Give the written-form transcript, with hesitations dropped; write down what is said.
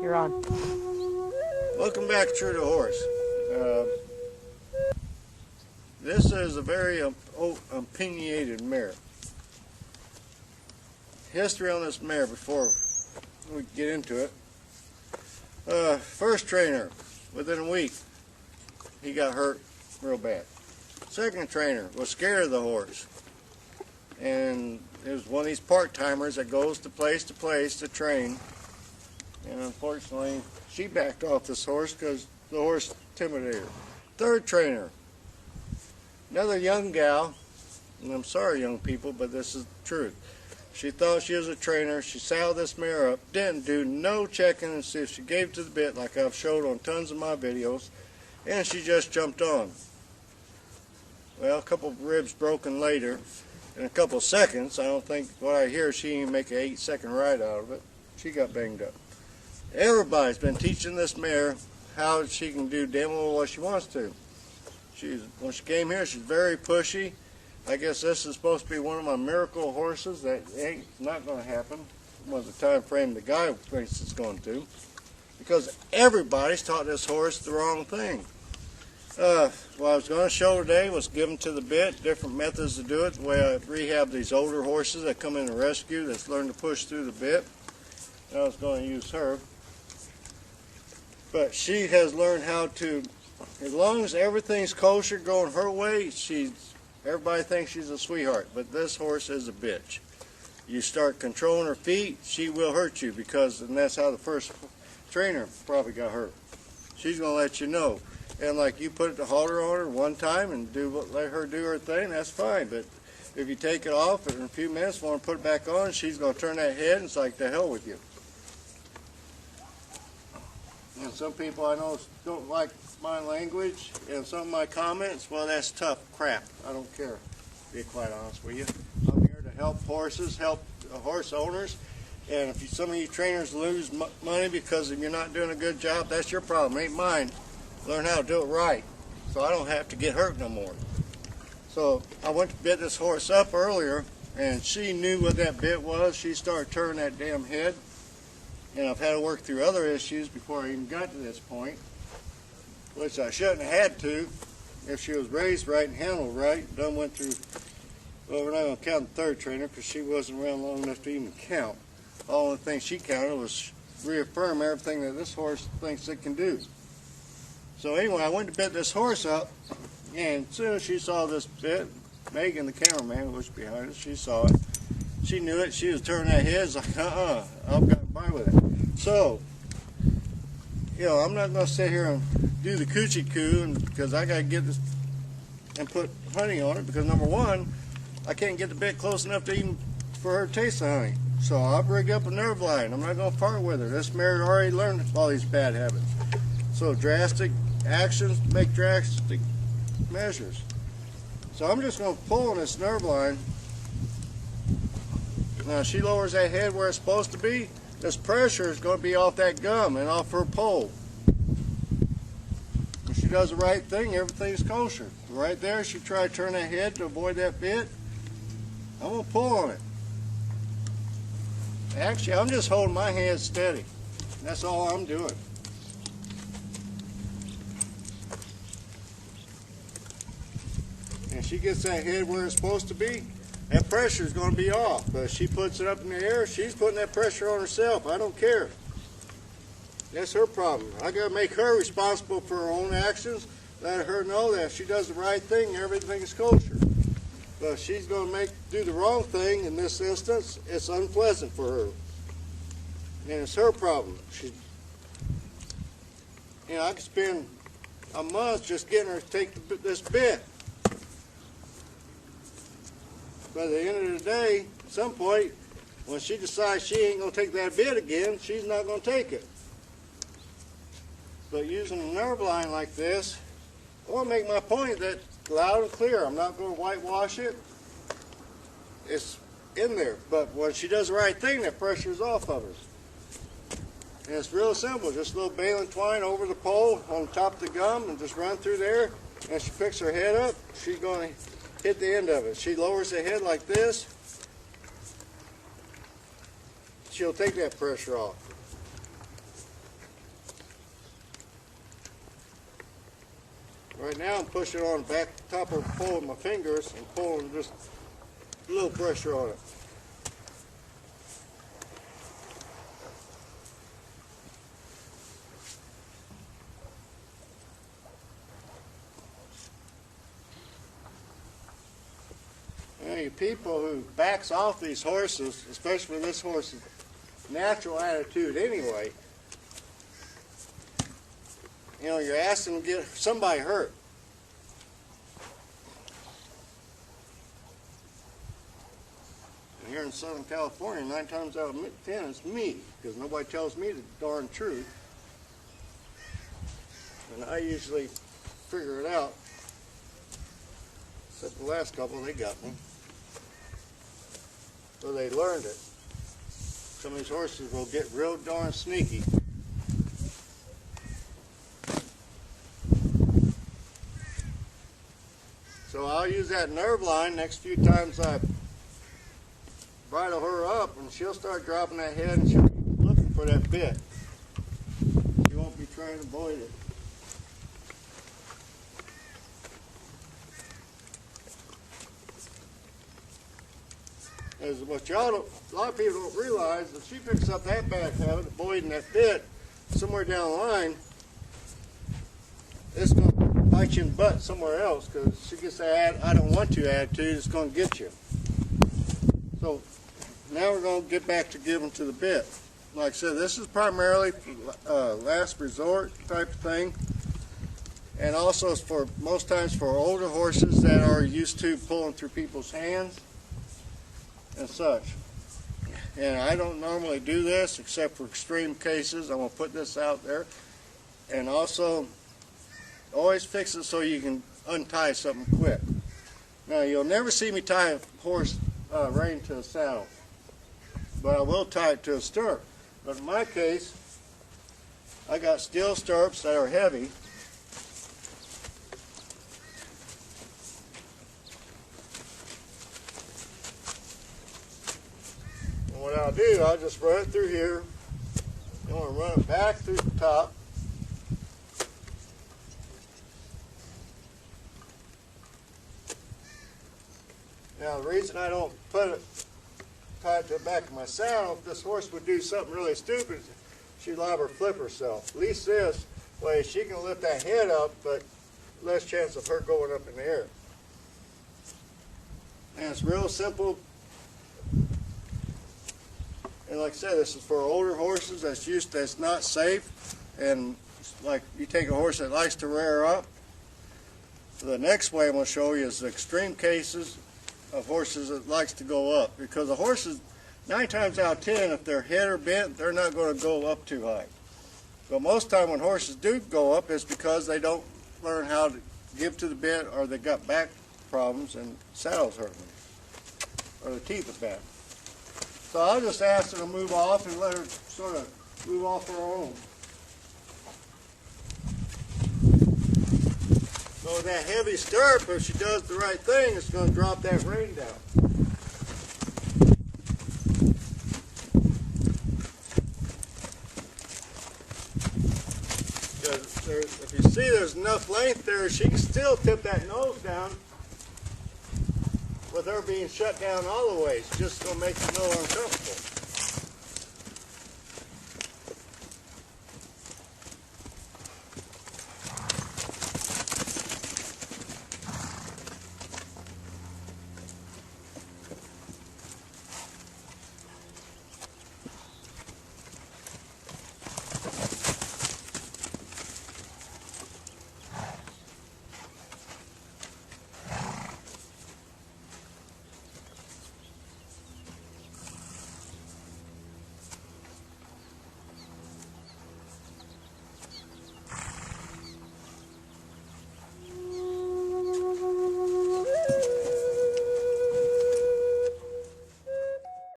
You're on. Welcome back, True to Horse. This is a very opinionated mare. History on this mare before we get into it. First trainer, within a week, he got hurt real bad. Second trainer was scared of the horse. And it was one of these part-timers that goes to place to train. And unfortunately, she backed off this horse because the horse intimidated her. Third trainer, another young gal, and I'm sorry young people, but this is the truth. She thought she was a trainer. She saddled this mare up, didn't do no checking and see if she gave it to the bit like I've showed on tons of my videos, and she just jumped on. Well, a couple of ribs broken later, in a couple of seconds. I don't think, what I hear, she didn't make an 8-second ride out of it. She got banged up. Everybody's been teaching this mare how she can do damn well what she wants to. When she came here, she's very pushy. I guess this is supposed to be one of my miracle horses. That ain't not going to happen. Was the time frame the guy thinks it's going to, because everybody's taught this horse the wrong thing. What I was going to show today was given to the bit, different methods to do it, the way I rehab these older horses that come in the rescue that's learned to push through the bit. I was going to use her. But she has learned how to, as long as everything's kosher going her way, everybody thinks she's a sweetheart, but this horse is a bitch. You start controlling her feet, she will hurt you, and that's how the first trainer probably got hurt. She's going to let you know. And like you put the halter on her one time and let her do her thing, that's fine. But if you take it off and in a few minutes want to put it back on, she's going to turn that head and it's like, the hell with you. And some people I know don't like my language and some of my comments. Well, that's tough crap. I don't care, to be quite honest with you. I'm here to help horses, help horse owners. And if some of you trainers lose money because you're not doing a good job, that's your problem, ain't mine. Learn how to do it right, so I don't have to get hurt no more. So I went to bit this horse up earlier, and she knew what that bit was. She started turning that damn head, and I've had to work through other issues before I even got to this point, which I shouldn't have had to if she was raised right and handled right. Done went through, well, we're not going to count the third trainer because she wasn't around long enough to even count. All the things she counted was reaffirm everything that this horse thinks it can do. So anyway, I went to bit this horse up, and as soon as she saw this bit, Megan, the cameraman, who was behind us, she saw it. She knew it. She was turning that head. It's like, I've got by with it. So, I'm not going to sit here and do the coochie coo, because I got to get this and put honey on it, because number one, I can't get the bit close enough to even for her to taste the honey. So I'll rig up a nerve line. I'm not going to part with her. This mare already learned all these bad habits. So drastic actions make drastic measures. So I'm just going to pull on this nerve line. Now she lowers that head where it's supposed to be. This pressure is going to be off that gum and off her pole. If she does the right thing, everything's kosher. Right there, she tried to turn that head to avoid that bit. I'm going to pull on it. Actually, I'm just holding my hand steady. That's all I'm doing. And she gets that head where it's supposed to be, that pressure is going to be off. But if she puts it up in the air, she's putting that pressure on herself. I don't care. That's her problem. I got to make her responsible for her own actions. Let her know that if she does the right thing, everything is kosher. But if she's going to do the wrong thing in this instance, it's unpleasant for her. And it's her problem. I could spend a month just getting her to take this bit. But at the end of the day, at some point, when she decides she ain't going to take that bit again, she's not going to take it. But using a nerve line like this, I want to make my point that loud and clear. I'm not going to whitewash it. It's in there. But when she does the right thing, that pressure is off of her. And it's real simple. Just a little baling twine over the pole on top of the gum and just run through there. And she picks her head up, she's going to hit the end of it. She lowers the head like this. She'll take that pressure off. Right now I'm pushing on the back top of the pole with my fingers and pulling just a little pressure on it. Now, you people who backs off these horses, especially this horse's natural attitude anyway, you know, you're asking to get somebody hurt. And here in Southern California, 9 times out of 10, it's me, because nobody tells me the darn truth. And I usually figure it out. Except the last couple, they got me. So they learned it. Some of these horses will get real darn sneaky. So I'll use that nerve line next few times I bridle her up, and she'll start dropping that head and she'll be looking for that bit. She won't be trying to avoid it. As what a lot of people don't realize, if she picks up that bad habit, avoiding that bit, somewhere down the line, it's going to bite you in the butt somewhere else, because she gets that I don't want to attitude, it's going to get you. So now we're going to get back to giving to the bit. Like I said, this is primarily last resort type of thing, and also for most times for older horses that are used to pulling through people's hands and such. And I don't normally do this except for extreme cases. I'm going to put this out there. And also, always fix it so you can untie something quick. Now, you'll never see me tie a horse rein to a saddle, but I will tie it to a stirrup. But in my case, I got steel stirrups that are heavy. And what I'll do, I'll just run it through here. I'm going to run it back through the top. Now, the reason I don't tie it to the back of my saddle, if this horse would do something really stupid, she'd liable to flip herself. At least this way, she can lift that head up, but less chance of her going up in the air. And it's real simple. And like I said, this is for older horses that's not safe. And like you take a horse that likes to rear up. The next way I'm going to show you is the extreme cases of horses that likes to go up, because the horses 9 times out of 10, if their head are bent, they're not going to go up too high. But most time when horses do go up, it's because they don't learn how to give to the bit, or they got back problems and saddles hurting them, or the teeth are bad. So I'll just ask her to move off and let her sort of move off her own. So with that heavy stirrup, if she does the right thing, it's going to drop that rein down. Because if you see there's enough length there, she can still tip that nose down with her being shut down all the way. It's just going to make you know uncomfortable.